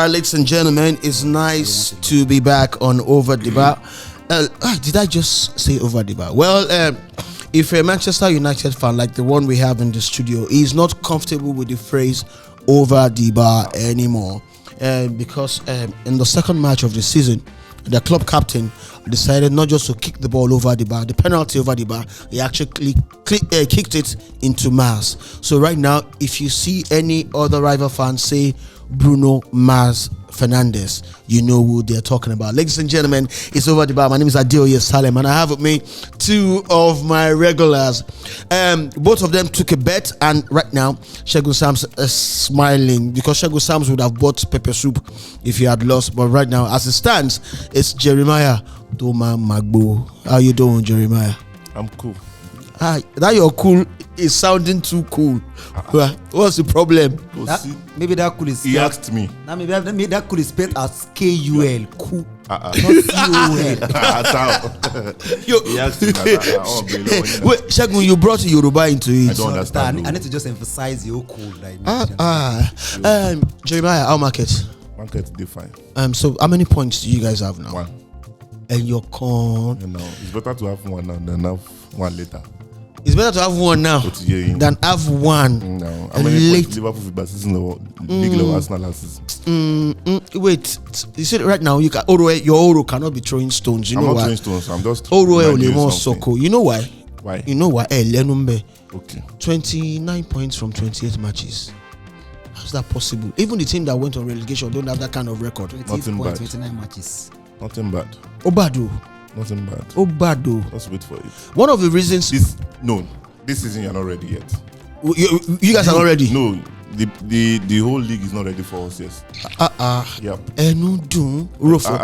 right, ladies and gentlemen, it's nice to be back on Over the Bar. Did I just say Over the Bar? Well, if you're a Manchester United fan like the one we have in the studio, he's not comfortable with the phrase Over the Bar anymore. Because in the second match of the season, the club captain decided not just to kick the ball over the bar, the penalty over the bar, he actually kicked it into Mars. So right now, if you see any other rival fans say Bruno Mars Fernades, you know who they're talking about. Ladies and gentlemen, it's Over the Bar. My name is Adeoye Salem, and I have with me two of my regulars. Both of them took a bet, and right now Segun Sams is smiling because Segun Sams would have bought pepper soup if he had lost. But right now, as it stands, it's Jeremiah Doma Magbo. How you doing, Jeremiah? I'm cool. That you're cool is sounding too cool. What's the problem? Maybe that cool is. He asked me. Maybe that cool is spelled as KUL. Cool. Not COL. He asked me. Wait, Segun, you brought Yoruba into it. I don't understand. I need to just emphasize your cool. Jeremiah, our market. Market define. So how many points do you guys have now? 1. And you're con. You know, it's better to have 1 now than have 1 later. It's better to have 1 now than have 1 no. How many points Liverpool for season league level Arsenal last season? Wait, you said right now you can your Oro cannot be throwing stones. You I'm know not why? throwing stones. I'm just Oro Soko. You know why? Why? You know why? Lenumbe. Okay. 29 points from 28 matches. How's that possible? Even the team that went on relegation don't have that kind of record. Nothing bad. 29 matches. Nothing bad. Obado. Nothing bad. Obado. Let's wait for it. One of the reasons This season you're not ready yet. You guys are not ready. No, the whole league is not ready for us. Yes. Yep. Enu dun Rofo.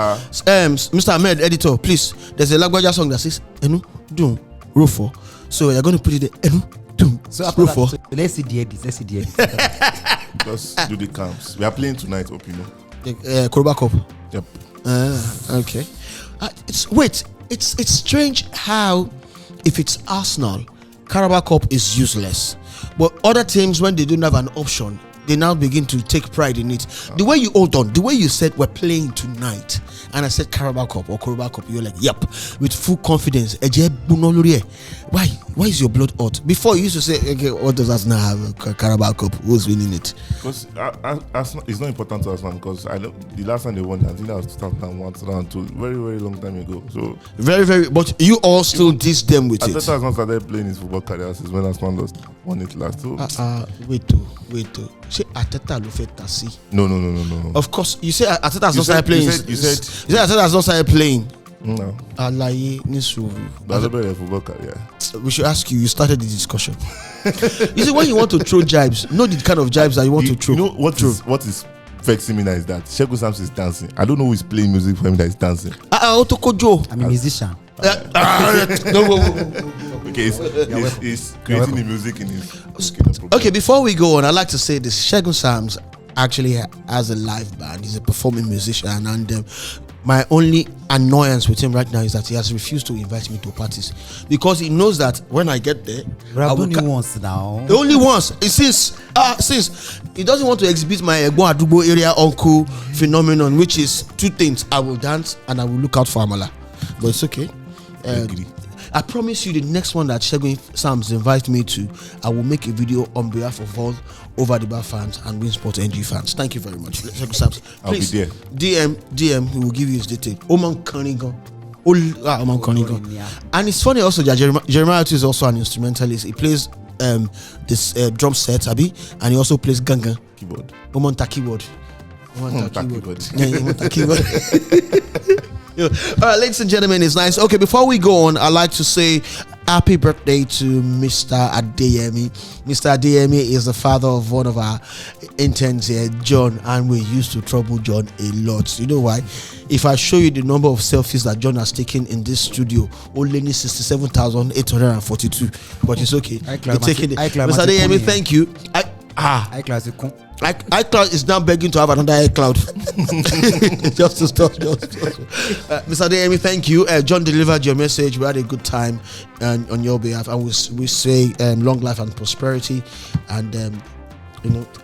Mr. Ahmed, editor, please. There's a Lagwaja song that says Enu dun Rofo. So you're going to put it there. Enu dun Rofo. So let's see the edits. Just do the camps. We are playing tonight. Hope you know. Koroba Cup. Yep. Okay. It's strange how if it's Arsenal, Carabao Cup is useless, but other teams, when they don't have an option, they now begin to take pride in it. The way you said we're playing tonight, and I said Carabao Cup or Carabao Cup, you're like, yep, with full confidence. Why is your blood hot? Before you used to say, okay, what does Arsenal have? Carabao Cup, who's winning it? Because it's not important to Arsenal, because I know the last time they won, I think that was 2001, 2002, very, very long time ago. So very, very, but you all still diss them with it. Arteta has not started playing his football career since when Arsenal won it last. So wait. Say Arteta lo fet tasi. No. Of course, you say Arteta has not started playing. You said Arteta has not started playing. No. Alaye Nisuru. That's a better football career. We should ask you. You started the discussion. You see, when you want to throw jibes, know the kind of jibes that you want to throw. You know what is vexing me now is that Segun Sams is dancing. I don't know who is playing music for him that is dancing. Otokojo. I'm a musician. Okay, he's creating the music in his. Okay, before we go on, I'd like to say this: Segun Sams actually has a live band. He's a performing musician, and my only annoyance with him right now is that he has refused to invite me to parties because he knows that when I get there, only once now. Only once. Since he doesn't want to exhibit my Egbo Adubo area uncle phenomenon, which is 2 things: I will dance and I will look out for Amala. But it's okay. I promise you, the next one that Segun Sams invites me to, I will make a video on behalf of all Over the Bar fans and Winsport NG fans. Thank you very much, Segun Sams. Please, I'll be there. DM, he will give you his detail. Oman Kanigan. And it's funny also that Jeremiah is also an instrumentalist. He plays this drum set, Abi, and he also plays ganga. Keyboard. Oman keyboard. Keyboard. All right, ladies and gentlemen, it's nice. Okay, before we go on, I'd like to say happy birthday to Mr. Adeyemi. Mr. Adeyemi is the father of one of our interns here, John, and we used to trouble John a lot. You know why? If I show you the number of selfies that John has taken in this studio, only 67,842. But it's okay. We're taking it. Mr. Adeyemi, thank you. iCloud is now begging to have another iCloud. just to stop. Mr. Adeyemi, thank you. John delivered your message. We had a good time on your behalf, and we say long life and prosperity. And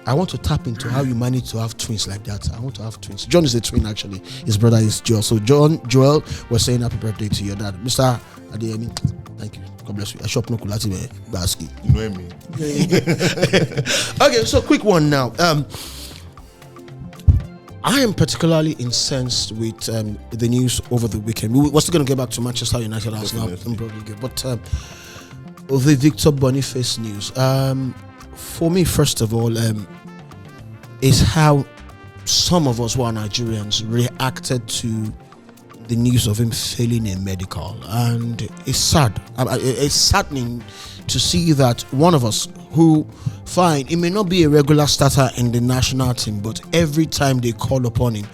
I want to tap into how you managed to have twins like that. I want to have twins. John is a twin actually. His brother is Joel. So Joel was saying happy birthday to your dad, Mr. Adeyemi. Thank you. God bless you. I shop no kulati basket. You know me. Okay, so quick one now. I am particularly incensed with the news over the weekend. We're still going to get back to Manchester United as now, but the Victor Boniface news. For me, first of all, is how some of us who are Nigerians reacted to the news of him failing a medical, and it's sad. It's saddening to see that one of us who, fine, it may not be a regular starter in the national team, but every time they call upon him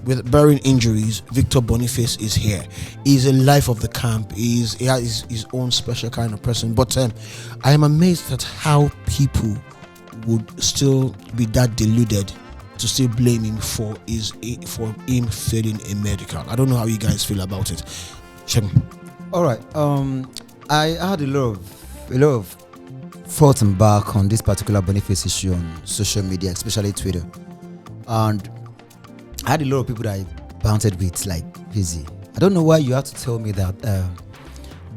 with bearing injuries, Victor Boniface is here. He's a life of the camp. He has his own special kind of person. But I am amazed at how people would still be that deluded to still blame him for him failing a medical. I don't know how you guys feel about it. Shegun. All right. I had a lot of thoughts and back on this particular Boniface issue on social media, especially Twitter, and I had a lot of people that I bounced with like busy. I don't know why you have to tell me that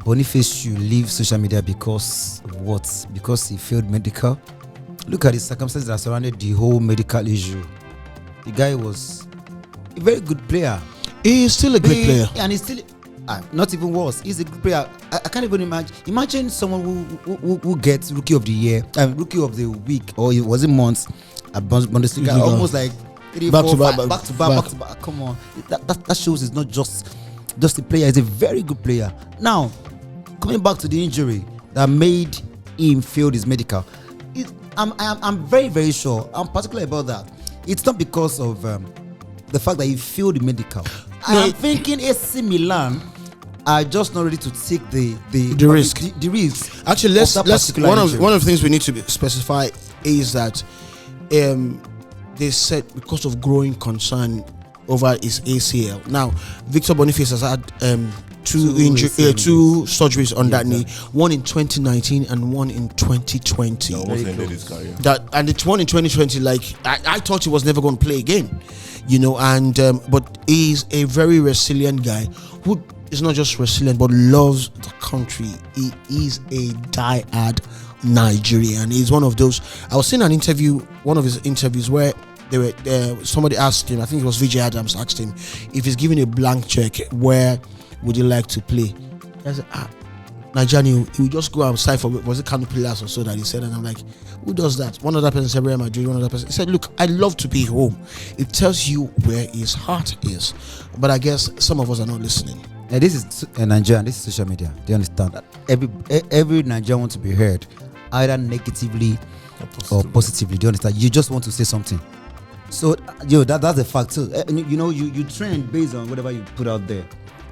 Boniface should leave social media because of what? Because he failed medical. Look at the circumstances that surrounded the whole medical issue. The guy was a very good player. He is still a great player, and he's still not even worse. He's a good player. I can't even imagine someone who gets rookie of the year, rookie of the week, or was it months at Bundesliga, almost like back to back. Come on, that shows it's not just a player. He's a very good player. Now, coming back to the injury that made him fail his medical. I'm very, very sure. I'm particular about that. It's not because of the fact that he failed the medical. I'm thinking AC Milan are just not ready to take the risk. The risk. Actually, let's one of the things we need to specify is that they said because of growing concern over his ACL. Now, Victor Boniface has had two surgeries on that knee, one in 2019 and one in 2020. And it's one in 2020, like I thought he was never going to play again, and but he's a very resilient guy who is not just resilient but loves the country. He is a die-hard Nigerian. He's one of those. I was seeing one of his interviews where somebody asked him, I think it was VJ Adams asked him if he's given a blank check, where would you like to play? I said, Nigerian, he would just go outside for, was it Kano Pillars or so that he said, and I'm like, who does that? One other person said, where am I doing? One other person, he said, look, I love to be home. It tells you where his heart is. But I guess some of us are not listening. This is Nigerian, this is social media. Do you understand that? Every Nigerian wants to be heard, either negatively or positively. Do you understand? You just want to say something. So, that's a fact too. You trend based on whatever you put out there.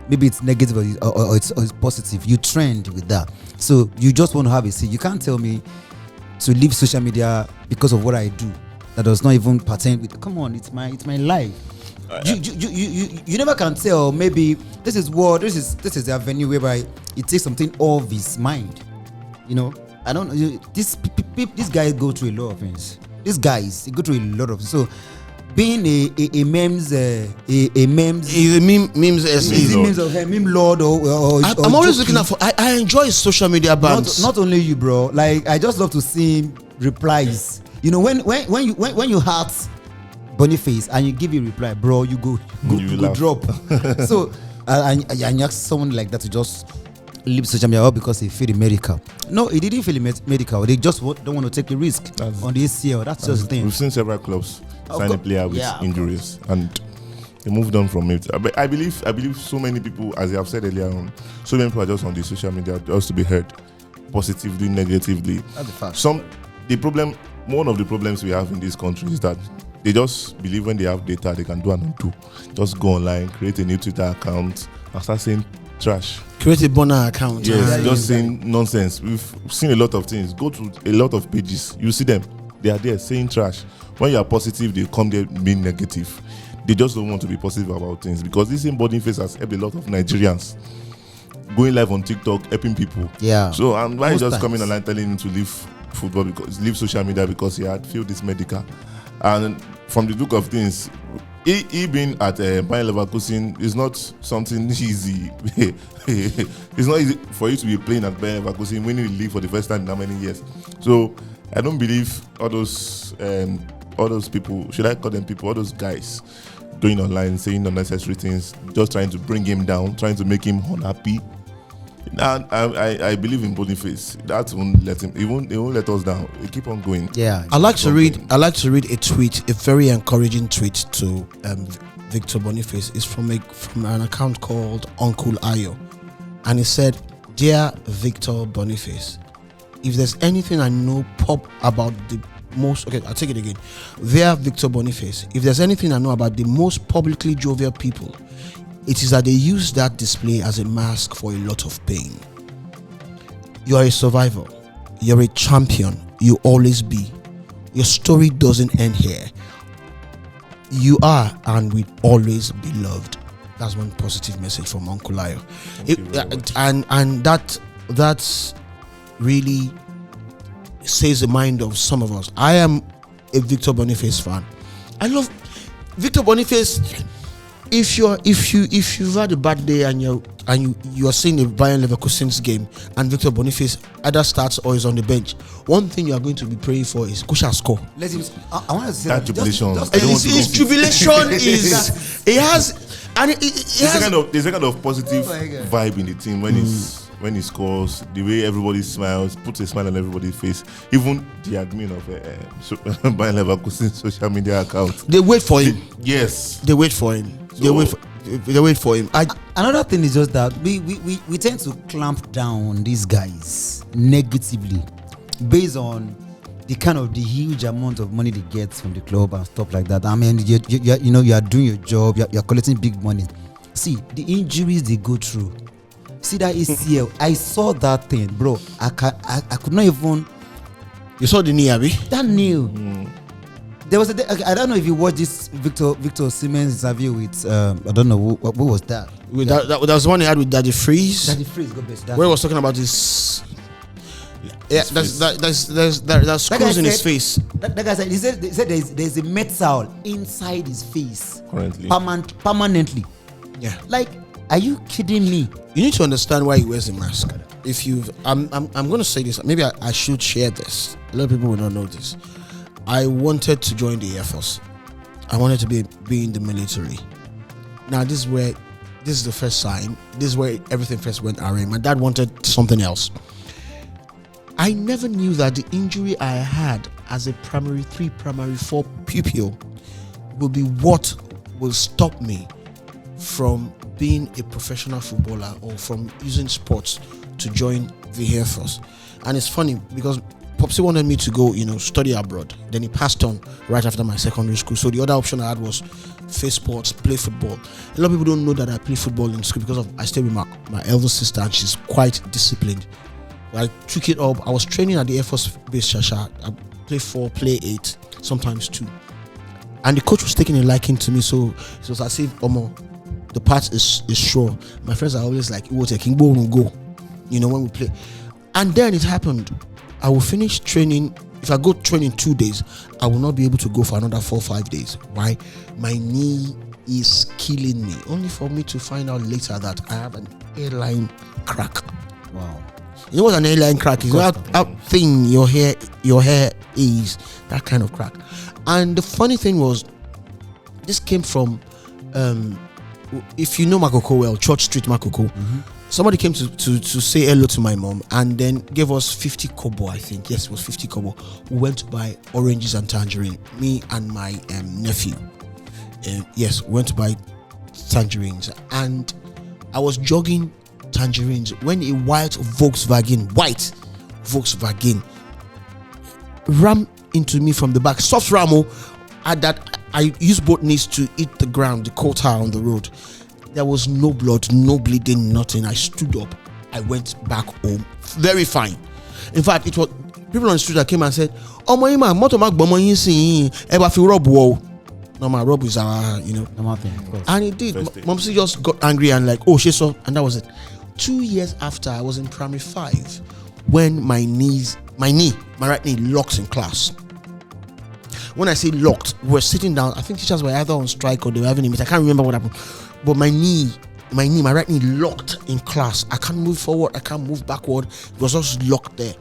Maybe it's negative or it's positive. You trend with that. So you just want to have a say. You can't tell me to leave social media because of what I do. That does not even pertain with. Come on, it's my life. You never can tell. Maybe this is the avenue whereby it takes something off his mind. I don't know. These guys go through a lot of things. These guys they go through a lot of. So being a memes lord or I'm always looking out for. I enjoy social media bans. Not only you, bro. Like I just love to see replies. When you heart Boniface and you give a reply, bro, you go drop. So and you ask someone like that to just leave social media because he failed the medical. No, he didn't fail the medical. They just don't want to take a risk on the ACL. That's just the thing. We've seen several clubs sign a player with injuries, and they moved on from it. But I believe so many people, as I have said earlier on, so many people are just on the social media just to be heard, positively, negatively. That's the fact. One of the problems we have in this country is that they just believe when they have data they can do and undo. Just go online, create a new Twitter account, and start saying trash. Create a burner account. Yes, just saying nonsense. We've seen a lot of things. Go to a lot of pages. You see them. They are there saying trash. When you are positive, they come there being negative. They just don't want to be positive about things because this same Boniface has helped a lot of Nigerians. Going live on TikTok, helping people. Yeah. So why is just coming online telling him to leave football leave social media because he had failed this medical? And from the look of things, he being at Bayer Leverkusen is not something easy. It's not easy for you to be playing at Bayer Leverkusen, winning the league for the first time in how many years. So I don't believe all those people, should I call them people, all those guys doing online, saying unnecessary things, just trying to bring him down, trying to make him unhappy. Now, I believe in Boniface. That won't let him. He won't let us down. We keep on going. Yeah. I like to read a tweet, a very encouraging tweet to Victor Boniface. It's from an account called Uncle Ayo, and he said, "Dear Victor Boniface, if there's anything I know about the most, okay, I'll take it again. Dear Victor Boniface, if there's anything I know about the most publicly jovial people, it is that they use that display as a mask for a lot of pain. You are a survivor. You're a champion. You always be. Your story doesn't end here. You are and will always be loved." That's one positive message from Uncle Ayo. And that's really says the mind of some of us. I am a Victor Boniface fan. I love Victor Boniface. If you've had a bad day and you are seeing a Bayern Leverkusen's game and Victor Boniface either starts or is on the bench, one thing you are going to be praying for is Kusha score. Let him. I want to say that jubilation. His jubilation is he has, and it has. There's a kind of positive vibe in the team when he scores. The way everybody smiles, puts a smile on everybody's face. Even the admin of Bayern Leverkusen social media account. They wait for him. Yes, they wait for him. They wait for him. Another thing is just that we tend to clamp down on these guys negatively based on the huge amount of money they get from the club and stuff like that. I mean, you are doing your job, you're collecting big money. See the injuries they go through. See that ACL. I saw that thing, bro. I could not even. You saw the knee, Abby? That knee. There was a day, I don't know if you watched this Victor Siemens interview with I don't know who was that. That was one he had with Daddy Freeze. Daddy Freeze, God bless. Where he was talking about his. Yeah, there's screws in his face. That guy said, he said there's a metal inside his face currently, permanently. Yeah. Like, are you kidding me? You need to understand why he wears a mask. If I'm going to say this. Maybe I should share this. A lot of people will not know this. I wanted to join the Air Force. I wanted to be in the military. Now this is the first sign. This is where everything first went awry. My dad wanted something else. I never knew that the injury I had as a primary 3, primary 4 pupil will be what will stop me from being a professional footballer or from using sports to join the Air Force. And it's funny because Popsy wanted me to go, study abroad. Then he passed on right after my secondary school. So the other option I had was face sports, play football. A lot of people don't know that I play football in school because I stay with my elder sister and she's quite disciplined. I took it up. I was training at the Air Force Base Shasha. I play 4, play 8, sometimes 2. And the coach was taking a liking to me. So it was as if, the path is sure. My friends are always like, "What a King Bo will go," when we play. And then it happened. I will finish training. If I go training 2 days, I will not be able to go for another 4 or 5 days. Why? My knee is killing me. Only for me to find out later that I have an airline crack. Wow. You know what an airline crack is? How thin your hair is. That kind of crack. And the funny thing was, this came from, if you know Makoko well, Church Street Makoko. Mm-hmm. Somebody came to say hello to my mom and then gave us 50 kobo, I think. Yes, it was 50 kobo. We went to buy oranges and tangerine. Me and my nephew. Yes, we went to buy tangerines. And I was jogging tangerines when a white Volkswagen rammed into me from the back. Soft ramo. At that, I used both knees to hit the ground, the coal tar on the road. There was no blood, no bleeding, nothing. I stood up. I went back home. Very fine. In fact, it was people on the street that came and said, "Oh my man, motomak bomoyin sin ever feel rob wo." No, my rob is normal thing, of course. And it did. Momsi just got angry and like, "Oh, she saw," and that was it. 2 years after, I was in primary 5 when my right knee locks in class. when I say locked, we're sitting down. I think teachers were either on strike or they were having a meeting. I can't remember what happened. But my right knee locked in class. I can't move forward. I can't move backward. It was just locked there.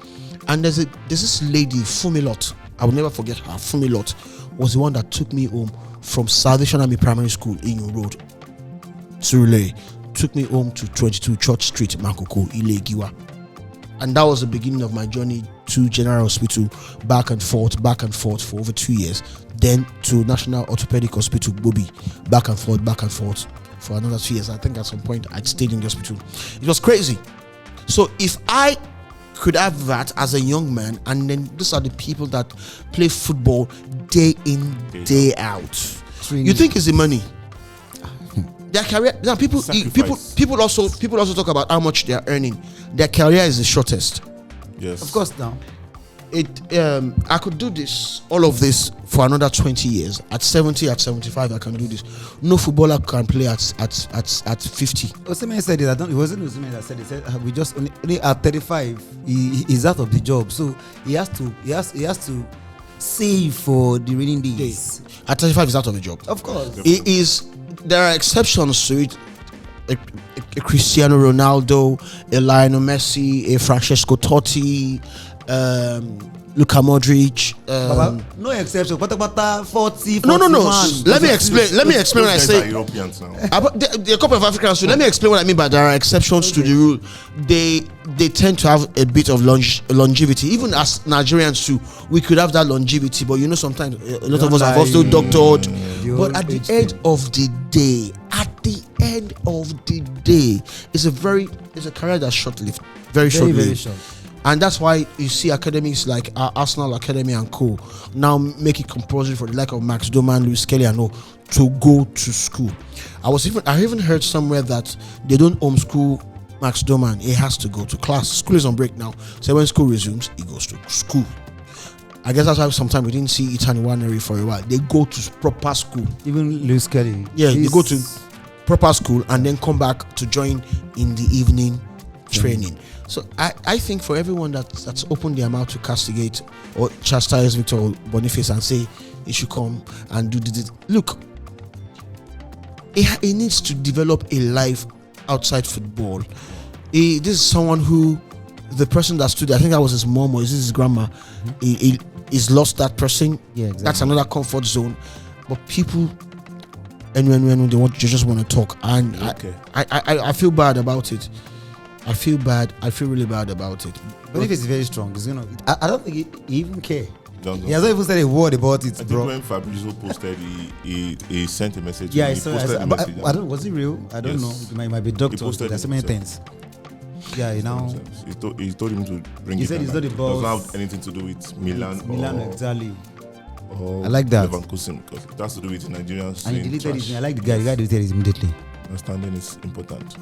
And there's this lady, Fumilot. I will never forget her. Fumilot was the one that took me home from Salvation Army Primary School in Road, Surulere. Took me home to 22 Church Street, Makoko, Ile-Giwa. And that was the beginning of my journey to General Hospital, back and forth for over 2 years. Then to National Orthopedic Hospital, Bobi, back and forth for another 2 years. I think at some point I'd stayed in the hospital. It was crazy. So if I could have that as a young man, and then these are the people that play football day in, day out. You think it's the money? Their career, now people also talk about how much they are earning. Their career is the shortest. Yes, of course. Now, I could do all of this for another 20 years. At 70, at 75, I can do this. No footballer can play at 50. Osimhen said it. It wasn't Osimhen that said it. He said we just only at 35. He's out of the job, so he has to save for the raining days. At 35, he's out of the job. Of course, it is. There are exceptions to it. A Cristiano Ronaldo, a Lionel Messi, a Francesco Totti, Luka Modric. No exception. What about 40? No. Let me explain when I say Europeans now. There are a couple of Africans too. Let me explain what I mean by there are exceptions to the rule. They tend to have a bit of longevity. Even as Nigerians too, we could have that longevity. But sometimes a lot of us have also doctored. But at the end of the day, it's a career that's short-lived, very short. And that's why you see academies like Arsenal Academy and co now make it compulsory for the like of Max Doman, Luis Kelly and all to go to school. I even heard somewhere that they don't homeschool Max Doman. He has to go to class. School is on break now. So when school resumes, he goes to school. I guess that's why sometimes we didn't see Itani Waneri for a while. They go to proper school. Even Luis Kelly. Yeah, they go to proper school and then come back to join in the evening training. So I think for everyone that's opened their mouth to castigate or chastise Victor Boniface and say he should come and do this, look, he needs to develop a life outside football. This is someone who, the person that stood there, I think that was his mom or is this his grandma, he's lost that person. Yeah, exactly. That's another comfort zone. But people, and when they just want to talk, and okay. I feel bad about it. I feel really bad about it. But if it's very strong, it's I don't think he even care. He has not even said a word about it, bro. When Fabrizio posted, he sent a message. Yeah, I don't. Was it real? I don't know. It might be doctor. There's so many things. Yeah, He told him to bring. He said he's not the boss. Doesn't have anything to do with Milan. Exactly. I like that. Leverkusen, because it has to do with Nigerians. And he deleted his. I like the guy. The guy deleted it immediately. Understanding is important.